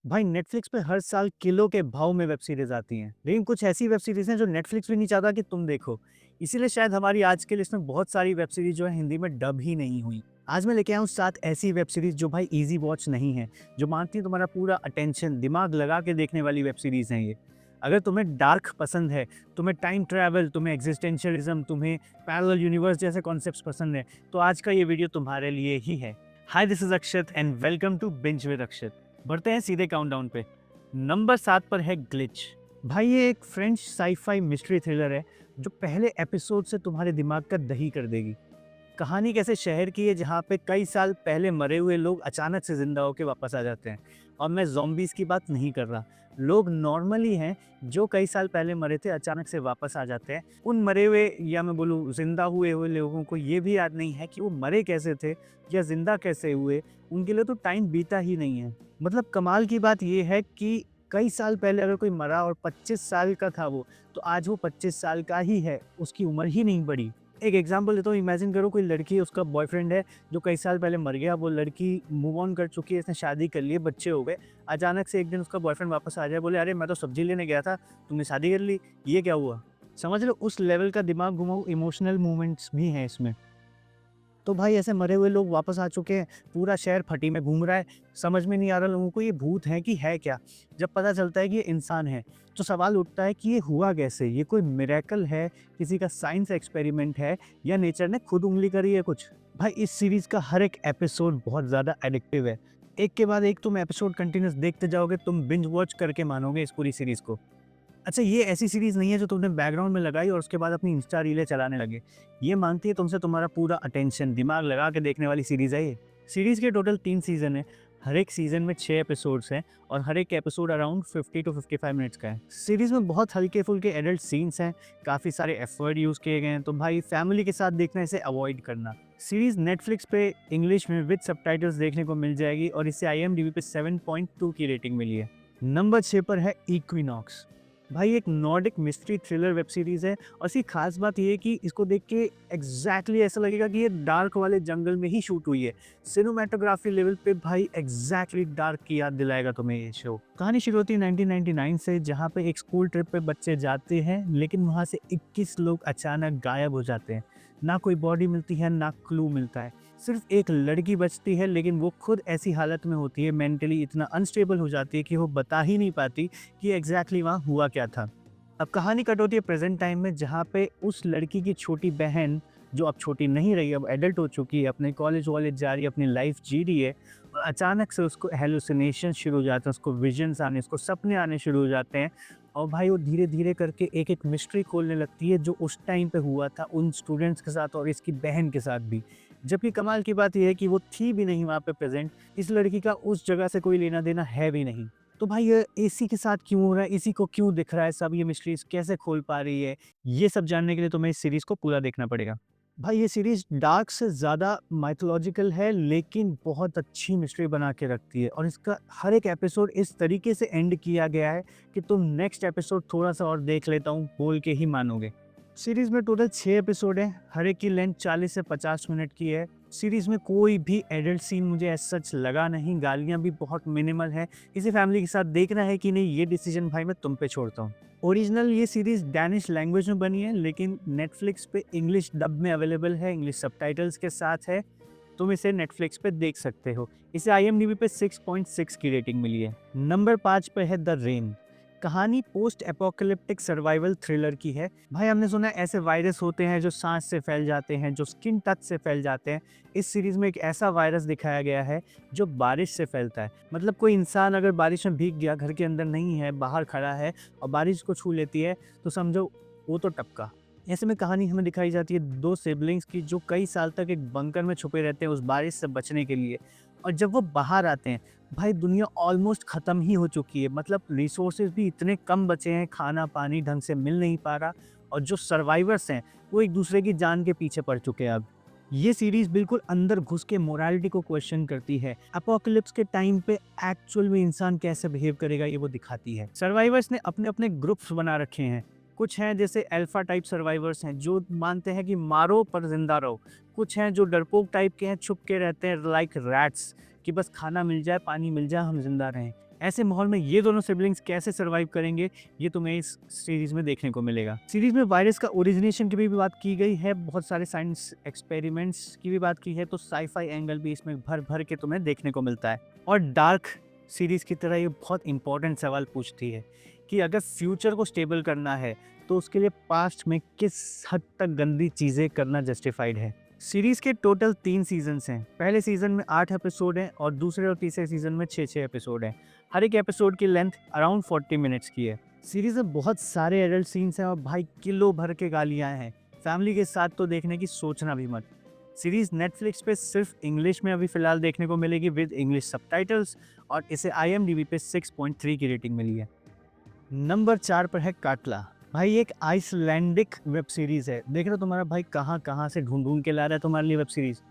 भाई नेटफ्लिक्स पे हर साल किलो के भाव में वेब सीरीज आती हैं, लेकिन कुछ ऐसी वेब सीरीज हैं जो नेटफ्लिक्स भी नहीं चाहता कि तुम देखो। इसीलिए शायद हमारी आज की लिस्ट में बहुत सारी वेब सीरीज जो है हिंदी में डब ही नहीं हुई। आज मैं लेके आया हूँ 7 ऐसी वेब सीरीज जो भाई इजी वॉच नहीं है, जो मांगती है तुम्हारा पूरा अटेंशन, दिमाग लगा के देखने वाली वेब सीरीज हैं ये। अगर तुम्हें डार्क पसंद है, तुम्हें टाइम ट्रैवल, तुम्हें एग्जिस्टेंशियलिज्म, तुम्हें पैरेलल यूनिवर्स जैसे कॉन्सेप्ट्स पसंद है, तो आज का ये वीडियो तुम्हारे लिए ही है। Hi, this is Akshat and welcome to binge with Akshat. बढ़ते हैं सीधे काउंटडाउन पे। नंबर 7 पर है ग्लिच। भाई ये एक फ्रेंच साईफाई मिस्ट्री थ्रिलर है जो पहले एपिसोड से तुम्हारे दिमाग का दही कर देगी। कहानी कैसे शहर की है जहाँ पे कई साल पहले मरे हुए लोग अचानक से जिंदा होकर वापस आ जाते हैं। और मैं ज़ॉम्बीज़ की बात नहीं कर रहा, लोग नॉर्मली हैं जो कई साल पहले मरे थे अचानक से वापस आ जाते हैं। उन मरे हुए या मैं बोलूँ जिंदा हुए हुए लोगों को ये भी याद नहीं है कि वो मरे कैसे थे या जिंदा कैसे हुए। उनके लिए तो टाइम बीता ही नहीं है। मतलब कमाल की बात ये है कि कई साल पहले अगर कोई मरा और 25 साल का था वो, तो आज वो 25 साल का ही है, उसकी उम्र ही नहीं बढ़ी। एक एग्जांपल देता हूँ, इमेजिन करो कोई लड़की है, उसका बॉयफ्रेंड है जो कई साल पहले मर गया, वो लड़की मूव ऑन कर चुकी है, इसने शादी कर ली है, बच्चे हो गए। अचानक से एक दिन उसका बॉयफ्रेंड वापस आ जाए, बोले अरे मैं तो सब्जी लेने गया था, तुमने शादी कर ली, ये क्या हुआ? समझ लो उस लेवल का दिमाग घुमाऊ इमोशनल मूवमेंट्स भी हैं इसमें। तो भाई ऐसे मरे हुए लोग वापस आ चुके हैं, पूरा शहर फटी में घूम रहा है, समझ में नहीं आ रहा लोगों को ये भूत है कि है क्या। जब पता चलता है कि ये इंसान है, तो सवाल उठता है कि ये हुआ कैसे, ये कोई मिरेकल है, किसी का साइंस एक्सपेरिमेंट है, या नेचर ने खुद उंगली करी है कुछ। भाई इस सीरीज का हर एक एपिसोड बहुत ज़्यादा एडिक्टिव है। एक के बाद एक तुम एपिसोड कंटिन्यूस देखते जाओगे, तुम बिंज वॉच करके मानोगे इस पूरी सीरीज को। अच्छा, ये ऐसी सीरीज़ नहीं है जो तुमने बैकग्राउंड में लगाई और उसके बाद अपनी इंस्टा रीलें चलाने लगे। ये माँगती है तुमसे तुम्हारा पूरा अटेंशन, दिमाग लगा के देखने वाली सीरीज़ है ये। सीरीज़ के टोटल 3 सीज़न हैं। हर एक सीज़न में 6 एपिसोड्स हैं और हर एक एपिसोड अराउंड 50 टू 55 मिनट्स का है। सीरीज़ में बहुत हल्के-फुल्के एडल्ट सीन्स हैं, काफ़ी सारे एफ वर्ड यूज़ किए गए हैं, तो भाई फैमिली के साथ देखना, इसे अवॉइड करना। सीरीज़ नेटफ्लिक्स पे इंग्लिश में विद सबटाइटल्स देखने को मिल जाएगी और इसे आईएमडीबी पे 7.2 की रेटिंग मिली है। नंबर 6 पर है इक्विनॉक्स। भाई एक Nordic mystery thriller web series है और इसकी खास बात ये है कि इसको देख के एग्जैक्टली ऐसा लगेगा कि ये डार्क वाले जंगल में ही शूट हुई है। सिनेमेटोग्राफी लेवल पे भाई एग्जैक्टली डार्क की याद दिलाएगा तुम्हें ये शो। कहानी शुरू होती है 1999 से, जहाँ पे एक स्कूल ट्रिप पे बच्चे जाते हैं, लेकिन वहाँ से 21 लोग अचानक गायब हो जाते हैं। ना कोई बॉडी मिलती है, ना क्लू मिलता है। सिर्फ एक लड़की बचती है, लेकिन वो खुद ऐसी हालत में होती है, मेंटली इतना अनस्टेबल हो जाती है कि वो बता ही नहीं पाती कि एग्जैक्टली वहाँ हुआ क्या था। अब कहानी कट होती है प्रेजेंट टाइम में, जहाँ पे उस लड़की की छोटी बहन, जो अब छोटी नहीं रही, अब एडल्ट हो चुकी है, अपने कॉलेज वॉलेज जा रही है, अपनी लाइफ जी रही है, और अचानक से उसको हेलुसिनेशन शुरू हो जाते हैं, उसको विजन्स आने, उसको सपने आने शुरू हो जाते हैं। और भाई वो धीरे धीरे करके एक एक मिस्ट्री खोलने लगती है जो उस टाइम पे हुआ था उन स्टूडेंट्स के साथ और इसकी बहन के साथ भी। जबकि कमाल की बात यह है कि वो थी भी नहीं वहाँ पे प्रेजेंट, इस लड़की का उस जगह से कोई लेना देना है भी नहीं। तो भाई ये इसी के साथ क्यों हो रहा है, इसी को क्यों दिख रहा है सब, ये मिस्ट्रीज़ कैसे खोल पा रही है, ये सब जानने के लिए तुम्हें इस सीरीज़ को पूरा देखना पड़ेगा। भाई ये सीरीज़ डार्क से ज़्यादा माइथोलॉजिकल है, लेकिन बहुत अच्छी मिस्ट्री बना के रखती है और इसका हर एक एपिसोड इस तरीके से एंड किया गया है कि तुम नेक्स्ट एपिसोड थोड़ा-सा और देख लेता हूँ बोल के ही मानोगे। सीरीज़ में टोटल 6 एपिसोड हैं, हर एक की लेंथ 40 से 50 मिनट की है। सीरीज़ में कोई भी एडल्ट सीन मुझे एज़ सच लगा नहीं, गालियाँ भी बहुत मिनिमल हैं। इसे फैमिली के साथ देखना है कि नहीं, ये डिसीजन भाई मैं तुम पे छोड़ता हूँ। ओरिजिनल ये सीरीज़ डैनिश लैंग्वेज में बनी है, लेकिन नेटफ्लिक्स पे इंग्लिश डब में अवेलेबल है, इंग्लिश सबटाइटल्स के साथ है। तुम इसे नेटफ्लिक्स पे देख सकते हो। इसे आईएमडीबी पे 6.6 की रेटिंग मिली है। नंबर 5 पे है द रेन। कहानी पोस्ट एपोकलिप्टिक सर्वाइवल थ्रिलर की है। भाई हमने सुना है ऐसे वायरस होते हैं जो सांस से फैल जाते हैं, जो स्किन टच से फैल जाते हैं। इस सीरीज में एक ऐसा वायरस दिखाया गया है जो बारिश से फैलता है। मतलब कोई इंसान अगर बारिश में भीग गया, घर के अंदर नहीं है, बाहर खड़ा है और बारिश को छू लेती है, तो समझो वो तो टपका। ऐसे में कहानी हमें दिखाई जाती है दो सिबलिंग्स की जो कई साल तक एक बंकर में छुपे रहते हैं उस बारिश से बचने के लिए। और जब वो बाहर आते हैं, भाई दुनिया ऑलमोस्ट ख़त्म ही हो चुकी है, मतलब रिसोर्सेज भी इतने कम बचे हैं, खाना पानी ढंग से मिल नहीं पा रहा और जो सर्वाइवर्स हैं वो एक दूसरे की जान के पीछे पड़ चुके हैं अब। ये सीरीज बिल्कुल अंदर घुस के मोरालिटी को क्वेश्चन करती है। अपोकलिप्स के टाइम पे एक्चुअल में इंसान कैसे बिहेव करेगा ये वो दिखाती है। सर्वाइवर्स ने अपने अपने ग्रुप्स बना रखे हैं। कुछ हैं जैसे अल्फा टाइप सर्वाइवर्स हैं जो मानते हैं कि मारो पर जिंदा रहो। कुछ हैं जो डरपोक टाइप के हैं, छुप के रहते हैं लाइक रैट्स, कि बस खाना मिल जाए, पानी मिल जाए, हम जिंदा रहें। ऐसे माहौल में ये दोनों सिबलिंग्स कैसे सर्वाइव करेंगे, ये तुम्हें इस सीरीज में देखने को मिलेगा। सीरीज में वायरस का ओरिजिनेशन की भी बात की गई है, बहुत सारे साइंस एक्सपेरिमेंट्स की भी बात की है, तो साईफाई एंगल भी इसमें भर भर के तुम्हें देखने को मिलता है। और डार्क सीरीज की तरह ये बहुत इंपॉर्टेंट सवाल पूछती है कि अगर फ्यूचर को स्टेबल करना है तो उसके लिए पास्ट में किस हद तक गंदी चीज़ें करना जस्टिफाइड है। सीरीज के टोटल 3 सीजन्स हैं। पहले सीजन में 8 एपिसोड हैं और दूसरे और तीसरे सीजन में 6 एपिसोड हैं। हर एक एपिसोड की लेंथ अराउंड 40 मिनट्स की है। सीरीज में बहुत सारे एडल्ट सीन्स हैं और भाई किलो भर के गालियाँ हैं। फैमिली के साथ तो देखने की सोचना भी मत। सीरीज नेटफ्लिक्स पे सिर्फ इंग्लिश में अभी फिलहाल देखने को मिलेगी विद इंग्लिश सबटाइटल्स और इसे IMDb पे 6.3 की रेटिंग मिली है। नंबर 4 पर है काटला। भाई एक आइसलैंडिक वेब सीरीज है। देख रहे हो तुम्हारा भाई कहाँ कहाँ से ढूंढ ढूंढ के ला रहा है तुम्हारे लिए वेब सीरीज।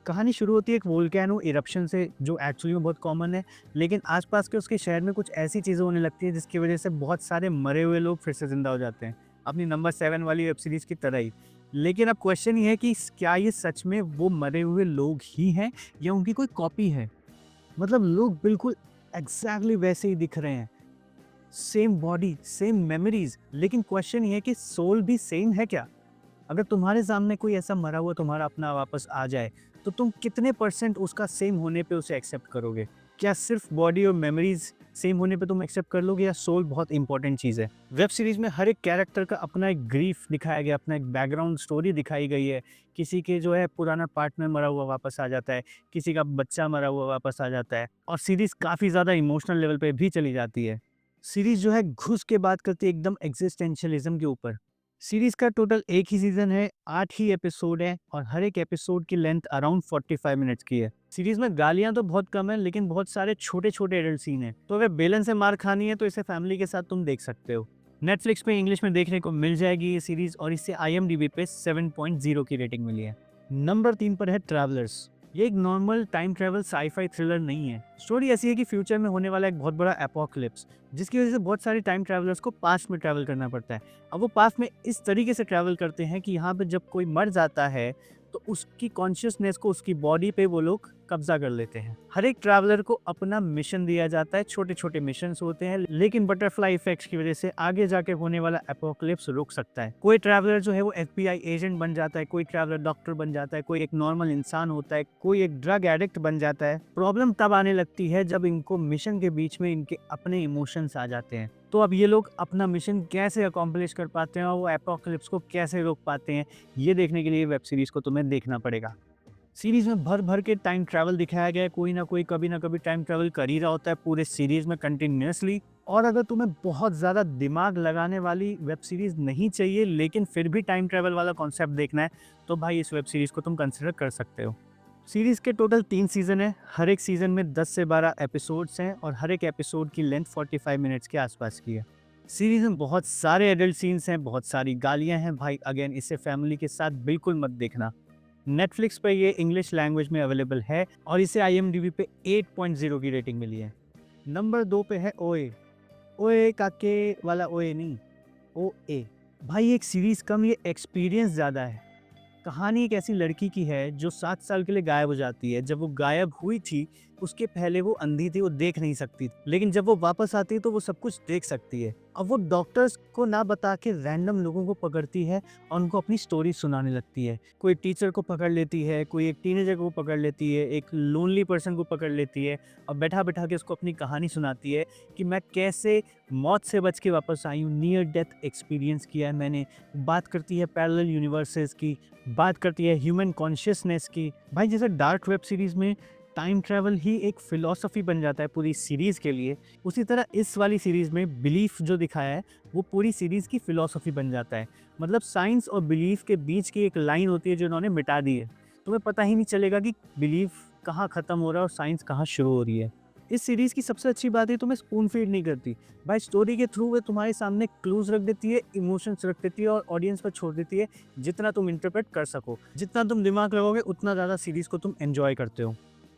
कहानी शुरू होती है एक वोल्केनो इरप्शन से, जो एक्चुअली में बहुत कॉमन है, लेकिन आसपास के उसके शहर में कुछ ऐसी चीज़ें होने लगती है जिसकी वजह से बहुत सारे मरे हुए लोग फिर से जिंदा हो जाते हैं, अपनी नंबर 7 वाली वेब सीरीज की तरह ही। लेकिन अब क्वेश्चन ये है कि क्या ये सच में वो मरे हुए लोग ही हैं या उनकी कोई कॉपी है। मतलब लोग बिल्कुल एग्जैक्टली वैसे ही दिख रहे हैं, सेम बॉडी सेम मेमोरीज, लेकिन क्वेश्चन ये है कि सोल भी सेम है क्या। अगर तुम्हारे सामने कोई ऐसा मरा हुआ तुम्हारा अपना वापस आ जाए तो तुम कितने % उसका सेम होने पे उसे एक्सेप्ट करोगे। क्या सिर्फ बॉडी और मेमोरीज सेम होने पे तुम एक्सेप्ट कर लोगे या सोल बहुत इंपॉर्टेंट चीज़ है। वेब सीरीज में हर एक कैरेक्टर का अपना एक ग्रीफ दिखाया गया, अपना एक बैकग्राउंड स्टोरी दिखाई गई है। किसी के जो है पुराना पार्टनर मरा हुआ वापस आ जाता है, किसी का बच्चा मरा हुआ वापस आ जाता है, और सीरीज काफ़ी ज़्यादा इमोशनल लेवल पे भी चली जाती है। सीरीज जो है घुस के बात करती है एकदम एग्जिस्टेंशियलिज्म के ऊपर। सीरीज का टोटल एक ही सीजन है, 8 ही एपिसोड है और हर एक एपिसोड की लेंथ अराउंड 45 मिनट्स की है। सीरीज में गालियां तो बहुत कम है, लेकिन बहुत सारे छोटे छोटे एडल्ट सीन है, तो अगर बेलन से मार खानी है तो इसे फैमिली के साथ तुम देख सकते हो। नेटफ्लिक्स पे इंग्लिश में देखने को मिल जाएगी ये सीरीज और इसे IMDb पे 7.0 की रेटिंग मिली है। नंबर 3 पर है ट्रैवलर्स। ये एक normal time travel sci-fi thriller नहीं है। स्टोरी ऐसी है कि फ्यूचर में होने वाला एक बहुत बड़ा एपोकलिप्स, जिसकी वजह से बहुत सारे टाइम ट्रैवलर्स को पास्ट में ट्रैवल करना पड़ता है। अब वो पास्ट में इस तरीके से ट्रैवल करते हैं कि यहाँ पे जब कोई मर जाता है तो उसकी कॉन्शियसनेस को उसकी बॉडी पे वो लोग कब्जा कर लेते हैं। हर एक ट्रैवलर को अपना मिशन दिया जाता है, छोटे छोटे मिशंस होते हैं, लेकिन बटरफ्लाई इफेक्ट्स की वजह से आगे जाके होने वाला एपोकलिप्स रुक सकता है। कोई ट्रैवलर जो है वो FBI एजेंट बन जाता है, कोई ट्रैवलर डॉक्टर बन जाता है, कोई एक नॉर्मल इंसान होता है, कोई एक ड्रग एडिक्ट बन जाता है। प्रॉब्लम तब आने लगती है जब इनको मिशन के बीच में इनके अपने इमोशंस आ जाते हैं। तो अब ये लोग अपना मिशन कैसे अकॉम्प्लिश कर पाते हैं और वो एपोकलिप्स को कैसे रोक पाते हैं, ये देखने के लिए वेब सीरीज को तुम्हें देखना पड़ेगा। सीरीज में भर भर के टाइम ट्रैवल दिखाया गया है, कोई ना कोई कभी ना कभी टाइम ट्रैवल कर ही रहा होता है पूरे सीरीज में कंटिन्यूसली। और अगर तुम्हें बहुत ज़्यादा दिमाग लगाने वाली वेब सीरीज नहीं चाहिए लेकिन फिर भी टाइम ट्रैवल वाला कॉन्सेप्ट देखना है, तो भाई इस वेब सीरीज को तुम कंसिडर कर सकते हो। सीरीज के टोटल 3 सीजन है, हर एक सीजन में 10 से 12 एपिसोड्स हैं और हर एक एपिसोड की लेंथ 45 मिनट्स के आसपास की है। सीरीज में बहुत सारे एडल्ट सीन्स हैं, बहुत सारी गालियां हैं भाई, अगेन इसे फैमिली के साथ बिल्कुल मत देखना। नेटफ्लिक्स पे ये इंग्लिश लैंग्वेज में अवेलेबल है और इसे IMDb पे 8.0 की रेटिंग मिली है। नंबर 2 पे है ओए। ओए काके वाला ओए नहीं, OA। भाई एक सीरीज कम, ये एक्सपीरियंस ज़्यादा है। कहानी एक ऐसी लड़की की है जो 7 साल के लिए गायब हो जाती है। जब वो गायब हुई थी उसके पहले वो अंधी थी, वो देख नहीं सकती, लेकिन जब वो वापस आती है तो वो सब कुछ देख सकती है। अब वो डॉक्टर्स को ना बता के रैंडम लोगों को पकड़ती है और उनको अपनी स्टोरी सुनाने लगती है। कोई टीचर को पकड़ लेती है, कोई एक टीनेजर को पकड़ लेती है, एक लोनली पर्सन को पकड़ लेती है और बैठा बैठा के उसको अपनी कहानी सुनाती है कि मैं कैसे मौत से बच के वापस आई हूँ, नियर डेथ एक्सपीरियंस किया है मैंने। बात करती है पैरेलल यूनिवर्सेस की, बात करती है ह्यूमन कॉन्शियसनेस की। भाई जैसे डार्क वेब सीरीज में टाइम ट्रैवल ही एक फिलॉसफी बन जाता है पूरी सीरीज के लिए, उसी तरह इस वाली सीरीज में बिलीफ जो दिखाया है वो पूरी सीरीज की फिलॉसफी बन जाता है। मतलब साइंस और बिलीफ के बीच की एक लाइन होती है जो उन्होंने मिटा दी है। तुम्हें पता ही नहीं चलेगा कि बिलीफ कहाँ ख़त्म हो रहा है और साइंस कहाँ शुरू हो रही है। इस सीरीज़ की सबसे अच्छी बात है तुम्हें स्पून फीड नहीं करती भाई, स्टोरी के थ्रू वो तुम्हारे सामने क्लूज रख देती है, इमोशंस रख देती है और ऑडियंस पर छोड़ देती है जितना तुम इंटरप्रेट कर सको। जितना तुम दिमाग लगाओगे उतना ज़्यादा सीरीज़ को तुम एंजॉय करते हो।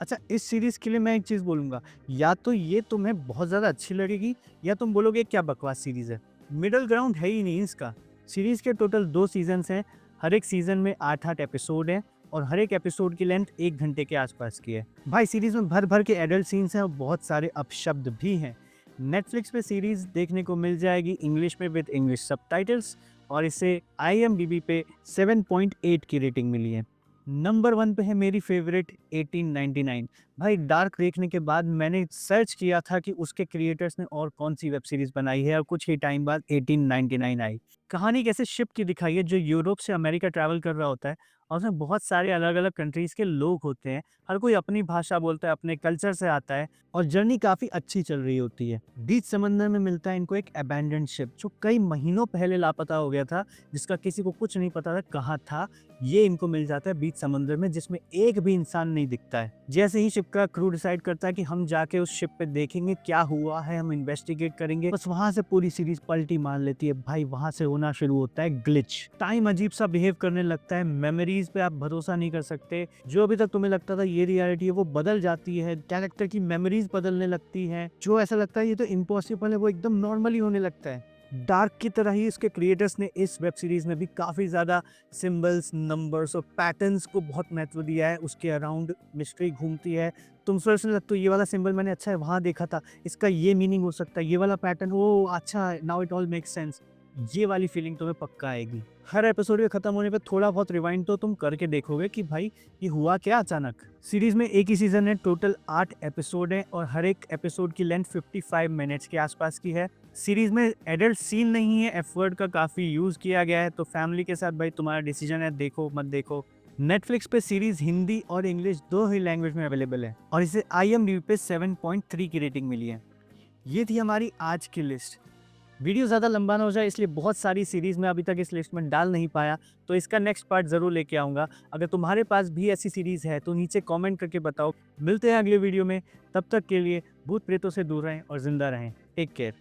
अच्छा, इस सीरीज़ के लिए मैं एक चीज़ बोलूँगा, या तो ये तुम्हें बहुत ज़्यादा अच्छी लगेगी या तुम बोलोगे क्या बकवास सीरीज़ है। मिडल ग्राउंड है ही नहीं इसका। सीरीज़ के टोटल 2 सीजन्स हैं, हर एक सीज़न में 8-8 एपिसोड हैं और हर एक एपिसोड की लेंथ 1 घंटे के आसपास की है। भाई सीरीज में भर भर के एडल्ट सीन्स हैं और बहुत सारे अपशब्द भी हैं। नेटफ्लिक्स पे सीरीज देखने को मिल जाएगी इंग्लिश में विद इंग्लिश सबटाइटल्स और इसे IMDb पे 7.8 की रेटिंग मिली है। नंबर 1 पे है मेरी फेवरेट 1899। भाई डार्क देखने के बाद मैंने सर्च किया था कि उसके क्रिएटर्स ने और कौन सी वेब सीरीज बनाई है और कुछ ही टाइम बाद 1899 आई। कहानी कैसे शिप की दिखाई है जो यूरोप से अमेरिका ट्रैवल कर रहा होता है और उसमें बहुत सारे अलग अलग कंट्रीज के लोग होते हैं। हर कोई अपनी भाषा बोलता है, अपने कल्चर से आता है और जर्नी काफी अच्छी चल रही होती है। बीच समंदर में मिलता है इनको एक अबैंडन्ड शिप जो कई महीनों पहले लापता हो गया था, जिसका किसी को कुछ नहीं पता था कहाँ था। ये इनको मिल जाता है बीच समंदर में जिसमें एक भी इंसान नहीं दिखता है। जैसे ही शिप का क्रू डिसाइड करता है कि हम जाके उस शिप पे देखेंगे क्या हुआ है, हम इन्वेस्टिगेट करेंगे, बस वहां से पूरी सीरीज पलटी मार लेती है। भाई वहां से होना शुरू होता है ग्लिच। टाइम अजीब सा बिहेव करने लगता है, मेमोरीज पे आप भरोसा नहीं कर सकते। जो अभी तक तुम्हें लगता था ये रियलिटी है वो बदल जाती है, कैरेक्टर की मेमोरीज बदलने लगती है। जो ऐसा लगता है ये तो इम्पॉसिबल है वो एकदम नॉर्मली होने लगता है। डार्क की तरह ही इसके क्रिएटर्स ने इस वेब सीरीज में भी काफ़ी ज़्यादा सिंबल्स, नंबर्स और पैटर्न्स को बहुत महत्व दिया है। उसके अराउंड मिस्ट्री घूमती है। तुम सोचने लगते हो ये वाला सिंबल मैंने अच्छा है वहाँ देखा था, इसका ये मीनिंग हो सकता है, ये वाला पैटर्न ओ अच्छा है, now it all make sense. ये वाली फीलिंग तुम्हें पक्का आएगी। हर एपिसोड के खत्म होने पे थोड़ा बहुत रिवाइंड तो तुम करके देखोगे कि भाई ये हुआ क्या अचानक। सीरीज में एक ही सीजन है, टोटल 8 एपिसोड है और हर एक एपिसोड की लेंथ 55 मिनट्स के आसपास की है। सीरीज में एडल्ट सीन नहीं है, एफ वर्ड का काफ़ी यूज़ किया गया है, तो फैमिली के साथ भाई तुम्हारा डिसीजन है, देखो मत देखो। नेटफ्लिक्स पे सीरीज हिंदी और इंग्लिश दो ही लैंग्वेज में अवेलेबल है और इसे IMDb पे 7.3 की रेटिंग मिली है। ये थी हमारी आज की लिस्ट। वीडियो ज़्यादा लंबा ना हो जाए इसलिए बहुत सारी सीरीज़ मैं अभी तक इस लिस्ट में डाल नहीं पाया, तो इसका नेक्स्ट पार्ट ज़रूर लेके आऊँगा। अगर तुम्हारे पास भी ऐसी सीरीज़ है तो नीचे कमेंट करके बताओ। मिलते हैं अगले वीडियो में, तब तक के लिए भूत प्रेतों से दूर रहें और ज़िंदा रहें। Take care.